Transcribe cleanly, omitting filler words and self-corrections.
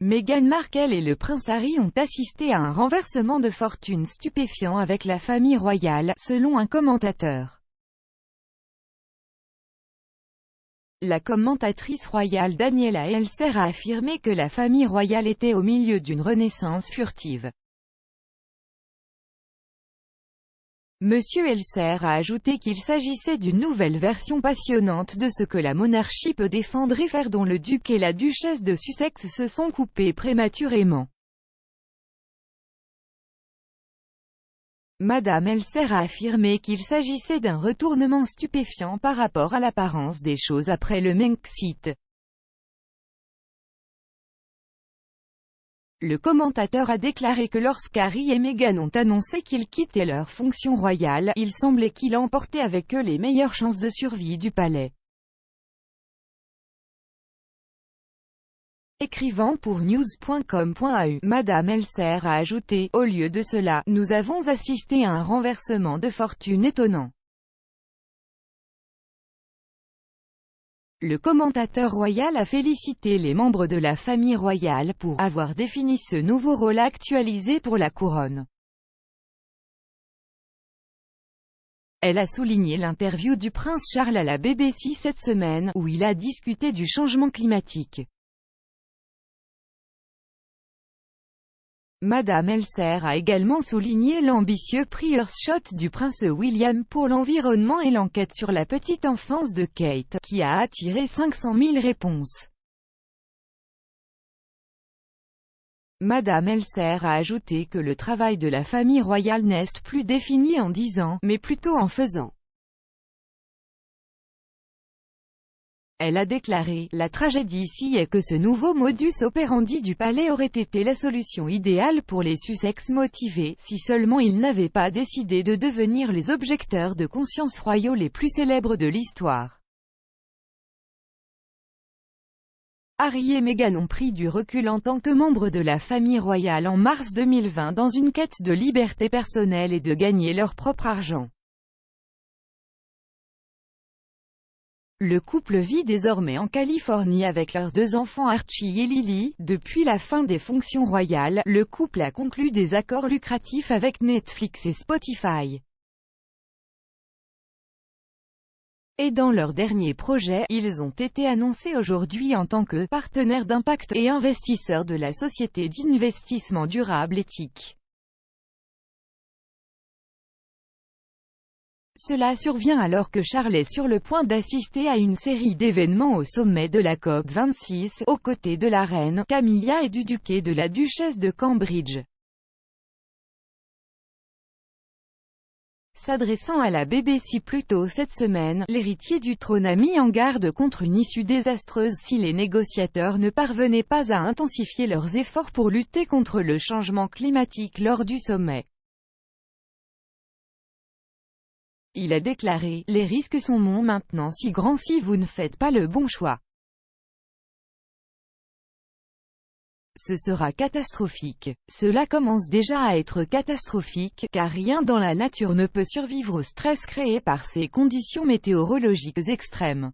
Meghan Markle et le prince Harry ont assisté à un renversement de fortune stupéfiant avec la famille royale, selon un commentateur. La commentatrice royale Daniela Elser a affirmé que la famille royale était au milieu d'une renaissance furtive. Monsieur Elser a ajouté qu'il s'agissait d'une nouvelle version passionnante de ce que la monarchie peut défendre et faire, dont le duc et la duchesse de Sussex se sont coupés prématurément. Madame Elser a affirmé qu'il s'agissait d'un retournement stupéfiant par rapport à l'apparence des choses après le Brexit. Le commentateur a déclaré que lorsqu'Harry et Meghan ont annoncé qu'ils quittaient leur fonction royale, il semblait qu'ils emportaient avec eux les meilleures chances de survie du palais. Écrivant pour news.com.au, Madame Elser a ajouté: « Au lieu de cela, nous avons assisté à un renversement de fortune étonnant. » Le commentateur royal a félicité les membres de la famille royale pour avoir défini ce nouveau rôle actualisé pour la couronne. Elle a souligné l'interview du prince Charles à la BBC cette semaine, où il a discuté du changement climatique. Madame Elser a également souligné l'ambitieux prix Earthshot du prince William pour l'environnement et l'enquête sur la petite enfance de Kate, qui a attiré 500 000 réponses. Madame Elser a ajouté que le travail de la famille royale n'est plus défini en disant, mais plutôt en faisant. Elle a déclaré: « La tragédie ici est que ce nouveau modus operandi du palais aurait été la solution idéale pour les Sussex motivés, si seulement ils n'avaient pas décidé de devenir les objecteurs de conscience royaux les plus célèbres de l'histoire. » Harry et Meghan ont pris du recul en tant que membres de la famille royale en mars 2020 dans une quête de liberté personnelle et de gagner leur propre argent. Le couple vit désormais en Californie avec leurs 2 enfants Archie et Lily. Depuis la fin des fonctions royales, le couple a conclu des accords lucratifs avec Netflix et Spotify. Et dans leur dernier projet, ils ont été annoncés aujourd'hui en tant que partenaires d'impact et investisseurs de la société d'investissement durable éthique. Cela survient alors que Charles est sur le point d'assister à une série d'événements au sommet de la COP26, aux côtés de la reine Camilla et du duc et de la duchesse de Cambridge. S'adressant à la BBC plus tôt cette semaine, l'héritier du trône a mis en garde contre une issue désastreuse si les négociateurs ne parvenaient pas à intensifier leurs efforts pour lutter contre le changement climatique lors du sommet. Il a déclaré: « Les risques sont maintenant si grands si vous ne faites pas le bon choix. Ce sera catastrophique. Cela commence déjà à être catastrophique, car rien dans la nature ne peut survivre au stress créé par ces conditions météorologiques extrêmes. »